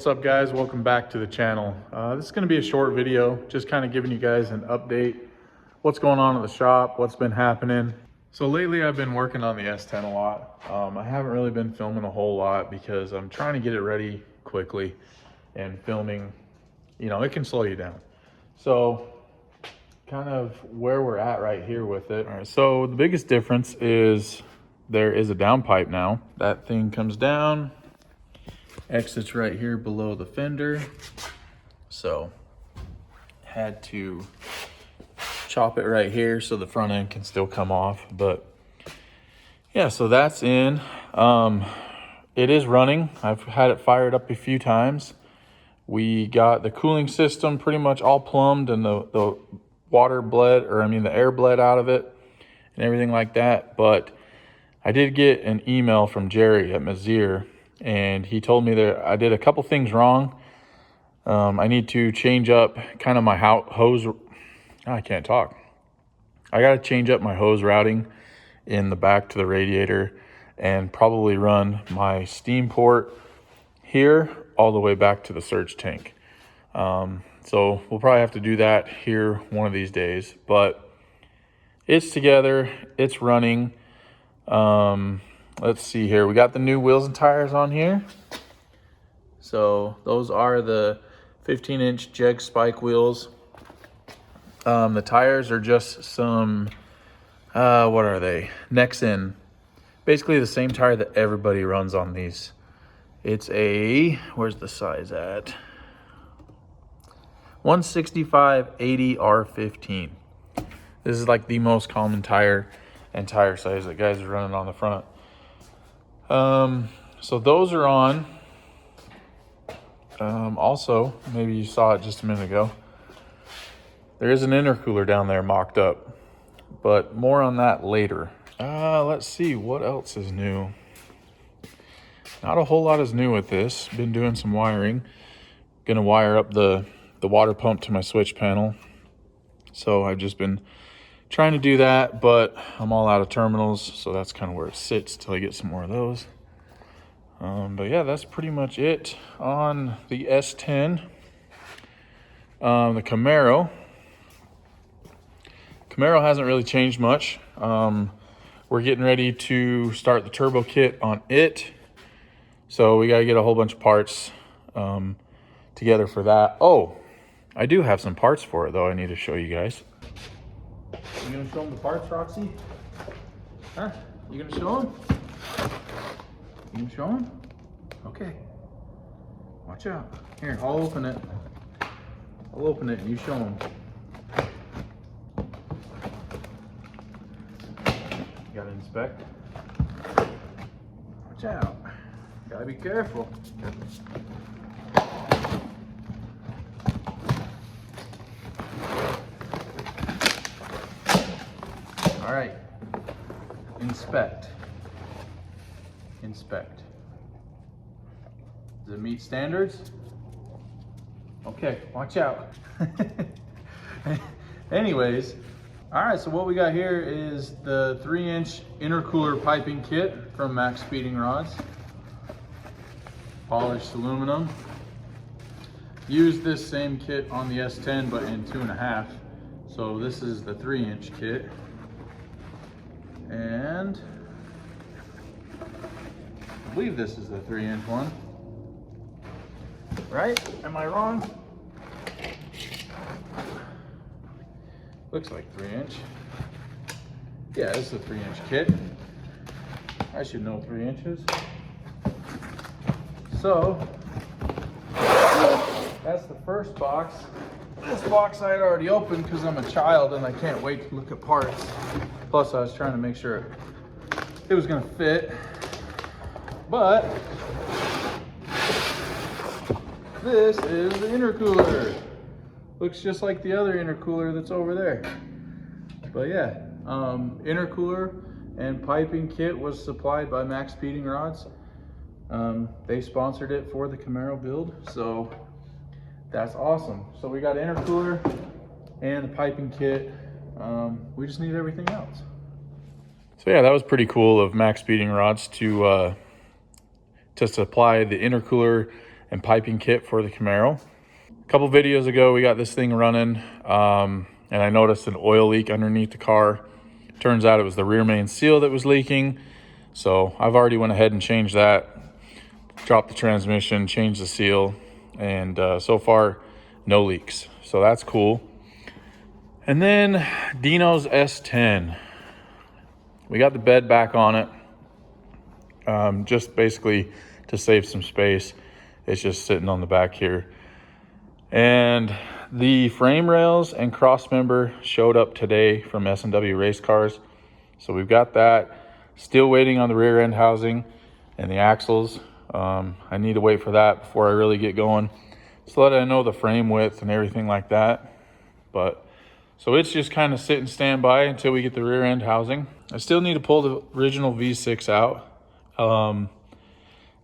What's up guys, welcome back to the channel. This is going to be a short video, just kind of giving you guys an update, what's going on at the shop, what's been happening. So lately I've been working on the S10 a lot. I haven't really been filming a whole lot because I'm trying to get it ready quickly, and filming, you know, it can slow you down. So kind of where we're at right here with it. All right, so the biggest difference is there is a downpipe now. That thing comes down, exits right here below the fender. So had to chop it right here so the front end can still come off. But yeah, so that's in. It is running. I've had it fired up a few times. We got the cooling system pretty much all plumbed, and the water bled, or I mean the air bled out of it and everything like that. But I did get an email from Jerry at Mazir, and he told me that I did a couple things wrong. I need to change up kind of my hose. I can't talk. I got to change up my hose routing in the back to the radiator, and probably run my steam port here all the way back to the surge tank. So we'll probably have to do that here one of these days, but it's together, it's running. Let's see here. We got the new wheels and tires on here. So those are the 15-inch Jeg spike wheels. The tires are just some, what are they? Nexen. Basically the same tire that everybody runs on these. It's a, where's the size at? 165/80 R15. This is like the most common tire and tire size that guys are running on the front. So those are on. Also, maybe you saw it just a minute ago, there is an intercooler down there mocked up, but more on that later. Let's see what else is new. Not a whole lot is new with this. Been doing some wiring. Gonna wire up the water pump to my switch panel. So I've just been trying to do that, but I'm all out of terminals, so that's kind of where it sits till I get some more of those. But yeah, that's pretty much it on the S10. The Camaro hasn't really changed much. We're getting ready to start the turbo kit on it, so we got to get a whole bunch of parts together for that. Oh, I do have some parts for it though. I need to show you guys. You gonna show them the parts, Roxy? Huh? You gonna show them? You gonna show them? Okay. Watch out. Here, I'll open it. I'll open it and you show them. You gotta inspect. Watch out. Gotta be careful. All right. Inspect. Inspect. Does it meet standards? Okay, watch out. Anyways, all right, so what we got here is the 3-inch intercooler piping kit from MaXpeeding rods. Polished aluminum. Used this same kit on the S10, but in 2.5. So this is the 3-inch kit. And I believe this is the 3-inch one. Right? Am I wrong? Looks like 3-inch. Yeah, this is a 3-inch kit. I should know 3 inches. So that's the first box. This box I had already opened because I'm a child and I can't wait to look at parts. Plus I was trying to make sure it was gonna fit. But this is the intercooler. Looks just like the other intercooler that's over there. But yeah, intercooler and piping kit was supplied by MaXpeeding rods. They sponsored it for the Camaro build, so that's awesome. So we got intercooler and the piping kit. We just need everything else. So yeah, that was pretty cool of MaXpeeding rods to supply the intercooler and piping kit for the Camaro. A couple videos ago, we got this thing running, and I noticed an oil leak underneath the car. Turns out it was the rear main seal that was leaking. So I've already went ahead and changed that, dropped the transmission, changed the seal, and so far, no leaks. So that's cool. And then Dino's S10. We got the bed back on it, just basically to save some space. It's just sitting on the back here. And the frame rails and cross member showed up today from S&W Race Cars. So we've got that. Still waiting on the rear end housing and the axles. I need to wait for that before I really get going, so that I know the frame width and everything like that. But so it's just kind of sit and stand by until we get the rear end housing. I still need to pull the original V6 out.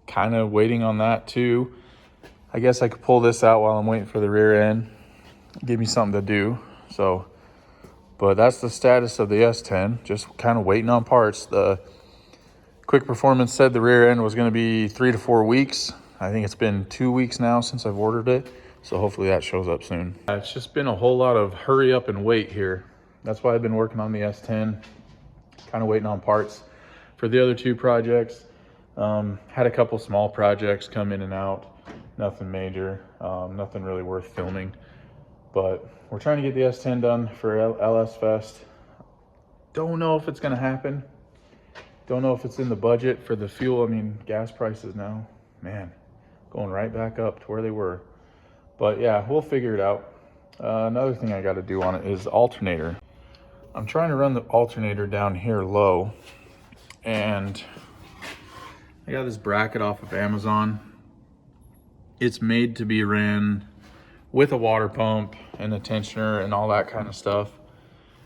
Kind of waiting on that too. I guess I could pull this out while I'm waiting for the rear end. Give me something to do. So, but that's the status of the S10. Just kind of waiting on parts. The Quick Performance said the rear end was going to be 3 to 4 weeks. I think it's been 2 weeks now since I've ordered it. So hopefully that shows up soon. It's just been a whole lot of hurry up and wait here. That's why I've been working on the S10. Kind of waiting on parts for the other 2 projects. Had a couple small projects come in and out. Nothing major, nothing really worth filming. But we're trying to get the S10 done for LS Fest. Don't know if it's gonna happen. Don't know if it's in the budget for the fuel. I mean, gas prices now, man, going right back up to where they were. But yeah, we'll figure it out. Another thing I gotta do on it is alternator. I'm trying to run the alternator down here low, and I got this bracket off of Amazon. It's made to be ran with a water pump and a tensioner and all that kind of stuff.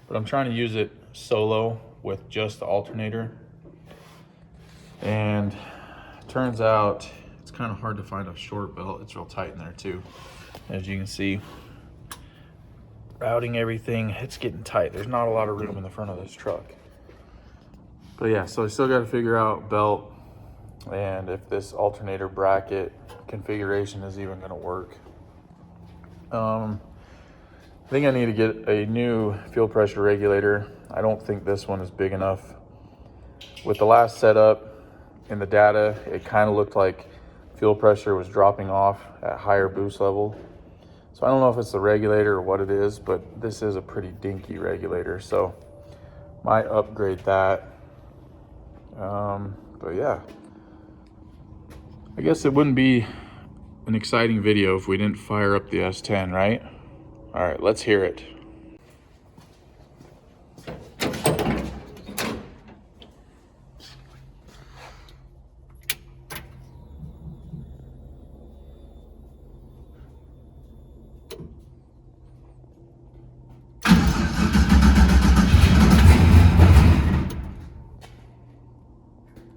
But I'm trying to use it solo with just the alternator. And it turns out it's kind of hard to find a short belt. It's real tight in there too. As you can see, routing everything, it's getting tight. There's not a lot of room in the front of this truck. But yeah, so I still got to figure out belt and if this alternator bracket configuration is even going to work. I think I need to get a new fuel pressure regulator. I don't think this one is big enough. With the last setup in the data, it kind of looked like fuel pressure was dropping off at higher boost level. So I don't know if it's the regulator or what it is, but this is a pretty dinky regulator, so might upgrade that. But yeah, I guess it wouldn't be an exciting video if we didn't fire up the S10, right? All right, let's hear it.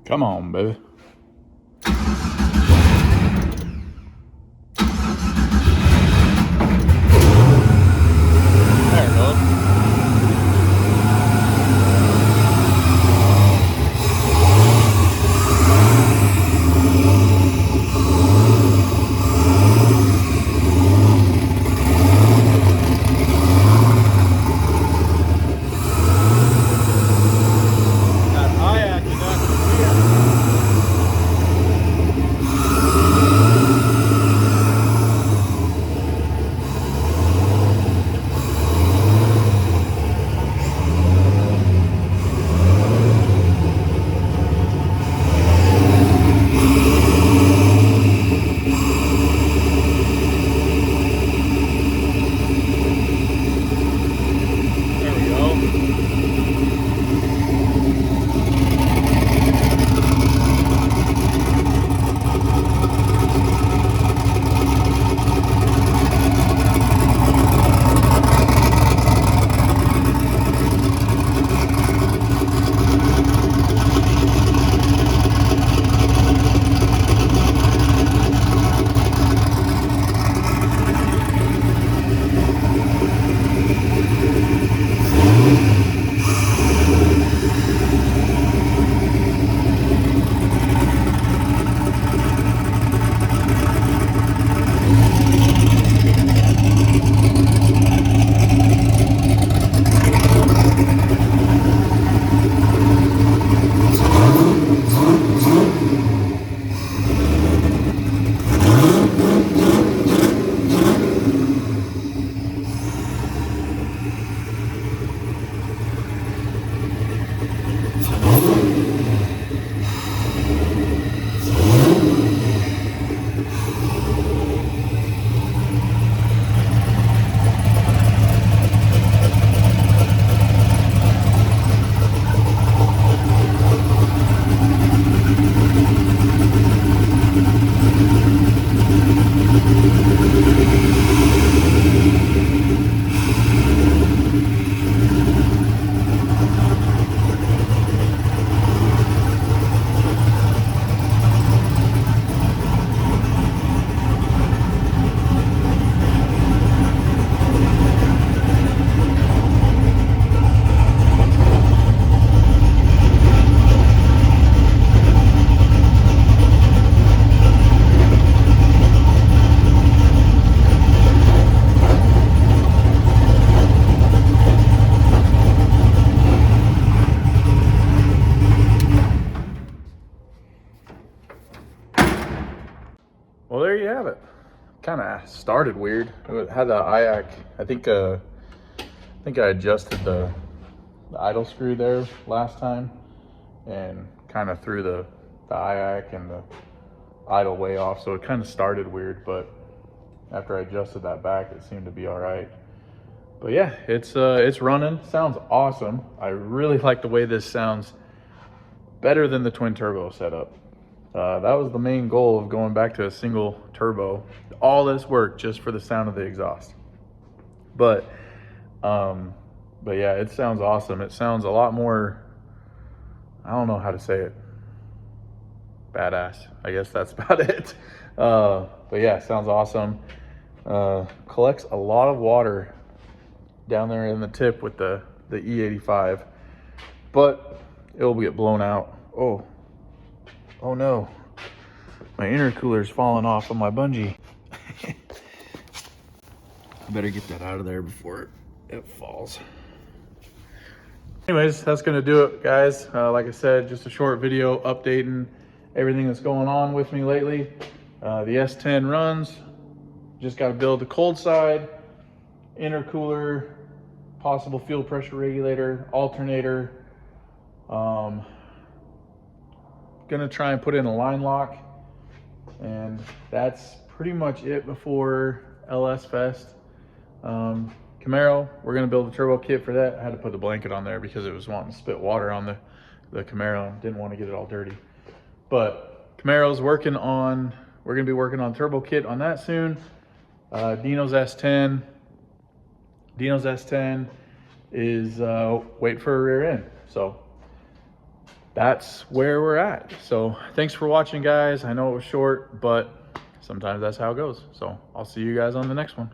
Come on, baby. There it goes. That high action, that's here. started weird. It had the IAC. I think I adjusted the idle screw there last time and kind of threw the IAC and the idle way off, so it kind of started weird, but after I adjusted that back, it seemed to be all right. But yeah, it's running. Sounds awesome. I really like the way this sounds, better than the twin turbo setup. That was the main goal of going back to a single turbo. All this work just for the sound of the exhaust. But yeah, it sounds awesome. It sounds a lot more, I don't know how to say it, badass. I guess that's about it. But yeah, it sounds awesome. Collects a lot of water down there in the tip with the E85, but it'll get blown out. Oh no, my intercooler's falling off of my bungee. I better get that out of there before it falls. Anyways, that's gonna do it, guys. Like I said, just a short video updating everything that's going on with me lately. The S10 runs. Just got to build the cold side, intercooler, possible fuel pressure regulator, alternator. Gonna try and put in a line lock, and that's pretty much it before LS Fest. Camaro, we're gonna build a turbo kit for that. I had to put the blanket on there because it was wanting to spit water on the Camaro. Didn't want to get it all dirty. But Camaro's working on, we're gonna be working on turbo kit on that soon. Dino's S10 is waiting for a rear end. So that's where we're at. So thanks for watching, guys. I know it was short, but sometimes that's how it goes. So I'll see you guys on the next one.